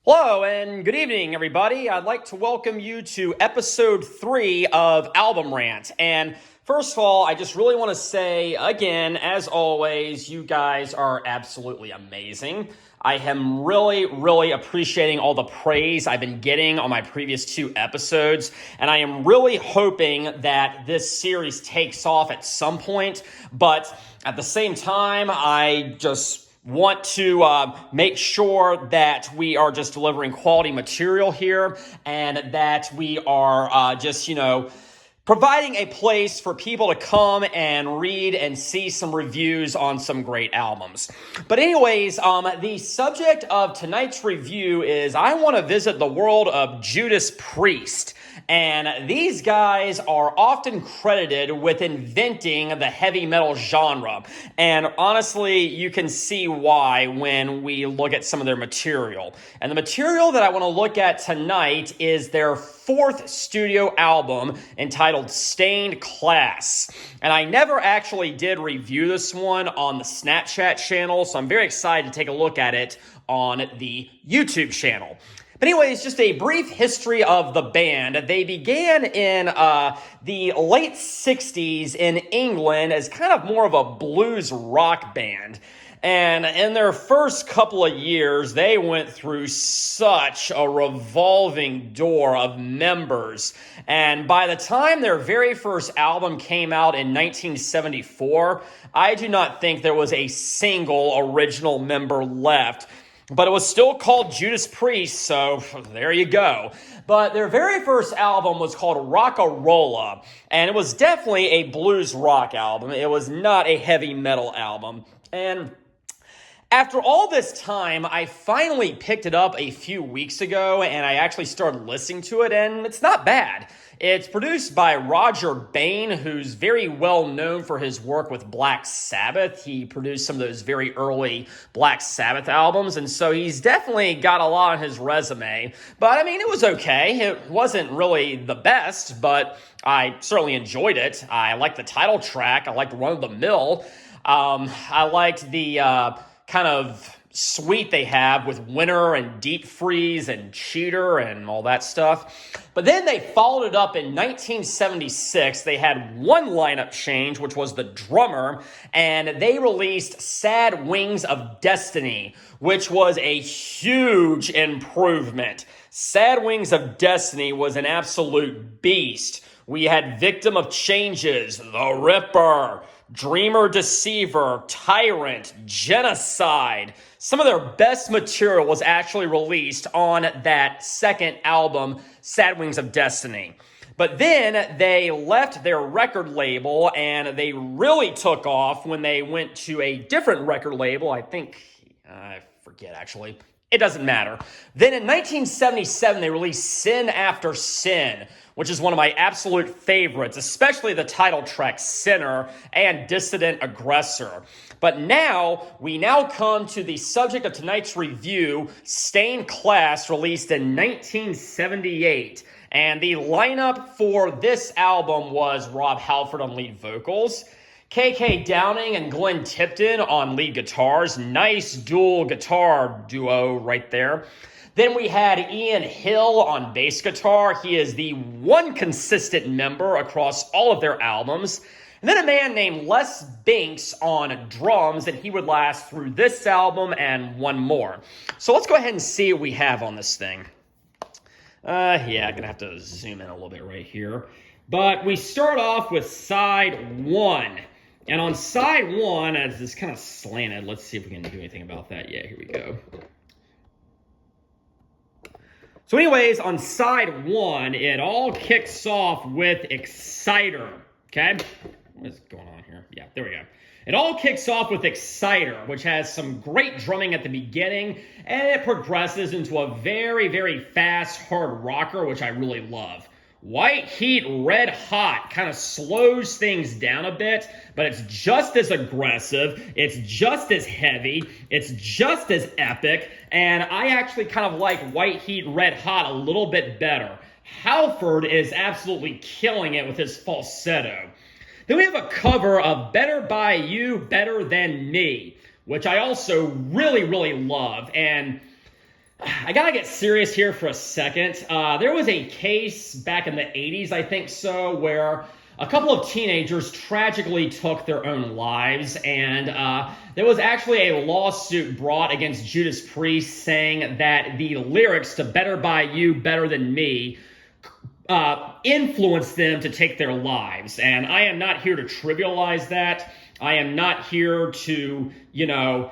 Hello and good evening, everybody. I'd like to welcome you to episode 3 of Album Rant. And first of all, I just really want to say again, as always, you guys are absolutely amazing. I am really appreciating all the praise I've been getting on my previous 2 episodes, and I am really hoping that this series takes off at some point, but at the same time, I just want to make sure that we are just delivering quality material here and that we are providing a place for people to come and read and see some reviews on some great albums. But anyways, the subject of tonight's review is I want to visit the world of Judas Priest. And these guys are often credited with inventing the heavy metal genre. And honestly, you can see why when we look at some of their material. And the material that I want to look at tonight is their 4th studio album entitled Stained Class. And I never actually did review this one on the Snapchat channel, so I'm very excited to take a look at it on the YouTube channel. But anyways, just a brief history of the band. They began in the late 60s in England as kind of more of a blues rock band. And in their first couple of years, they went through such a revolving door of members. And by the time their very first album came out in 1974, I do not think there was a single original member left. But it was still called Judas Priest, so there you go. But their very first album was called Rock-a-Rolla, and it was definitely a blues rock album. It was not a heavy metal album. And after all this time, I finally picked it up a few weeks ago, and I actually started listening to it, and it's not bad. It's produced by Roger Bain, who's very well known for his work with Black Sabbath. He produced some of those very early Black Sabbath albums, and so he's definitely got a lot on his resume. But, I mean, it was okay. It wasn't really the best, but I certainly enjoyed it. I liked the title track. I liked Run of the Mill. I liked the kind of suite they have with Winter and Deep Freeze and Cheater and all that stuff. But then they followed it up in 1976. They had one lineup change, which was the drummer, and they released Sad Wings of Destiny, which was a huge improvement. Sad Wings of Destiny was an absolute beast. We had Victim of Changes, The Ripper, Dreamer Deceiver, Tyrant, Genocide. Some of their best material was actually released on that second album, Sad Wings of Destiny. But then they left their record label and they really took off when they went to a different record label. I forget actually. It doesn't matter. Then in 1977, they released Sin After Sin, which is one of my absolute favorites, especially the title track Sinner and Dissident Aggressor. But now, we come to the subject of tonight's review, Stained Class, released in 1978. And the lineup for this album was Rob Halford on lead vocals, KK Downing and Glenn Tipton on lead guitars. Nice dual guitar duo right there. Then we had Ian Hill on bass guitar. He is the one consistent member across all of their albums. And then a man named Les Binks on drums, and he would last through this album and one more. So let's go ahead and see what we have on this thing. I'm going to have to zoom in a little bit right here. But we start off with side 1. And on side 1, as this kind of slanted, let's see if we can do anything about that. Yeah, here we go. So anyways, on side 1, it all kicks off with Exciter, okay? What is going on here? Yeah, there we go. It all kicks off with Exciter, which has some great drumming at the beginning, and it progresses into a very fast, hard rocker, which I really love. White Heat Red Hot kind of slows things down a bit, but it's just as aggressive, it's just as heavy, it's just as epic, and I actually kind of like White Heat Red Hot a little bit better. Halford is absolutely killing it with his falsetto. Then we have a cover of Better By You, Better Than Me, which I also really love, and I gotta get serious here for a second. There was a case back in the 80s, I think so, where a couple of teenagers tragically took their own lives, and there was actually a lawsuit brought against Judas Priest saying that the lyrics to Better By You, Better Than Me influenced them to take their lives. And I am not here to trivialize that. I am not here to,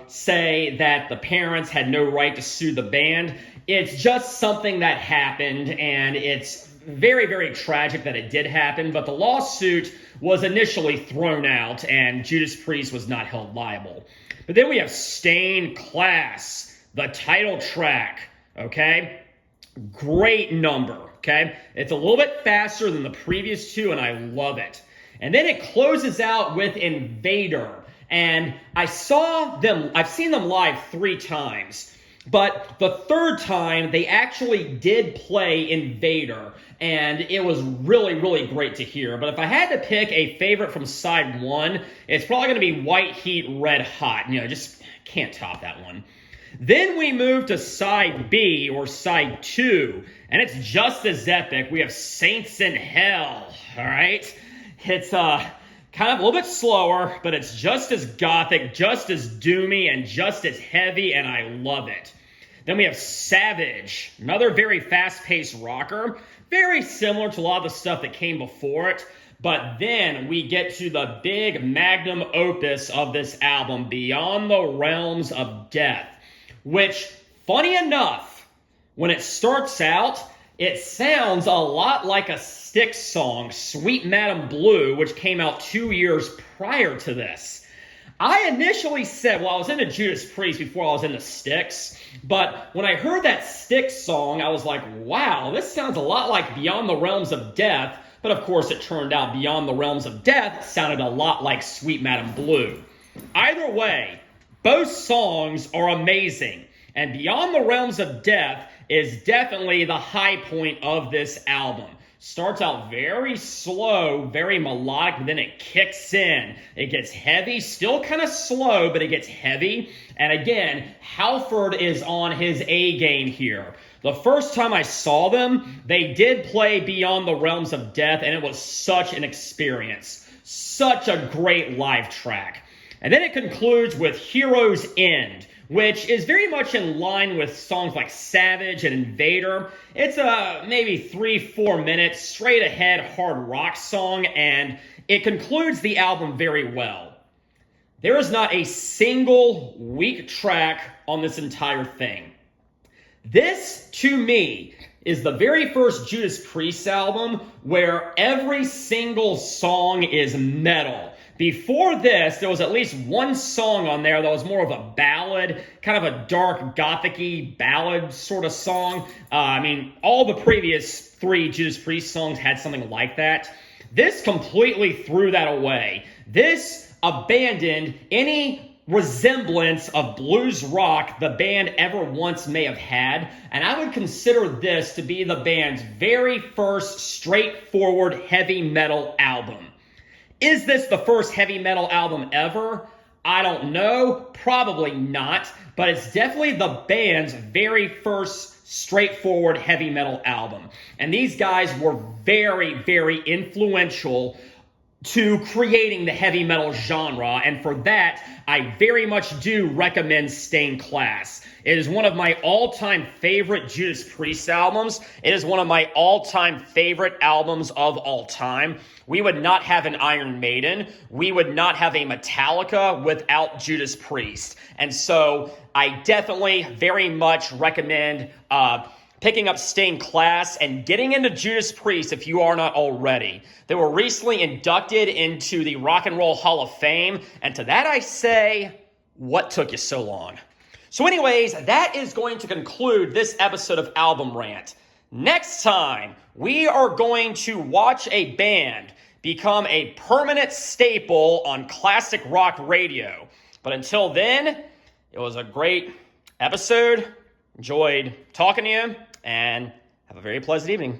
say that the parents had no right to sue the band. It's just something that happened, and it's very, very tragic that it did happen, but the lawsuit was initially thrown out, and Judas Priest was not held liable. But then we have Stained Class, the title track, okay? Great number, okay? It's a little bit faster than the previous two, and I love it. And then it closes out with Invader. And I've seen them live 3 times. But the third time, they actually did play Invader. And it was really, really great to hear. But if I had to pick a favorite from side 1, it's probably going to be White Heat Red Hot. Just can't top that one. Then we move to side B, or side 2. And it's just as epic. We have Saints in Hell. All right? It's kind of a little bit slower, but it's just as gothic, just as doomy, and just as heavy, and I love it. Then we have Savage, another very fast-paced rocker, very similar to a lot of the stuff that came before it, but then we get to the big magnum opus of this album, Beyond the Realms of Death, which, funny enough, when it starts out, it sounds a lot like a Styx song, Sweet Madam Blue, which came out 2 years prior to this. I initially said, I was into Judas Priest before I was into Styx, but when I heard that Styx song, I was like, wow, this sounds a lot like Beyond the Realms of Death, but of course it turned out Beyond the Realms of Death sounded a lot like Sweet Madam Blue. Either way, both songs are amazing, and Beyond the Realms of Death is definitely the high point of this album. Starts out very slow, very melodic, but then it kicks in. It gets heavy, still kind of slow, but it gets heavy. And again, Halford is on his A game here. The first time I saw them, they did play Beyond the Realms of Death, and it was such an experience. Such a great live track. And then it concludes with Hero's End, which is very much in line with songs like Savage and Invader. It's a maybe 3-4 minutes straight ahead hard rock song, and it concludes the album very well. There is not a single weak track on this entire thing. This, to me, is the very first Judas Priest album where every single song is metal. Before this, there was at least one song on there that was more of a ballad, kind of a dark, gothic-y ballad sort of song. All the previous 3 Judas Priest songs had something like that. This completely threw that away. This abandoned any resemblance of blues rock the band ever once may have had, and I would consider this to be the band's very first straightforward heavy metal album. Is this the first heavy metal album ever? I don't know. Probably not. But it's definitely the band's very first straightforward heavy metal album. And these guys were very, very influential to creating the heavy metal genre. And for that, I very much do recommend Stained Class. It is one of my all-time favorite Judas Priest albums. It is one of my all-time favorite albums of all time. We would not have an Iron Maiden. We would not have a Metallica without Judas Priest. And so I definitely very much recommend picking up Stained Class and getting into Judas Priest if you are not already. They were recently inducted into the Rock and Roll Hall of Fame. And to that I say, what took you so long? So anyways, that is going to conclude this episode of Album Rant. Next time, we are going to watch a band become a permanent staple on classic rock radio. But until then, it was a great episode. Enjoyed talking to you, and have a very pleasant evening.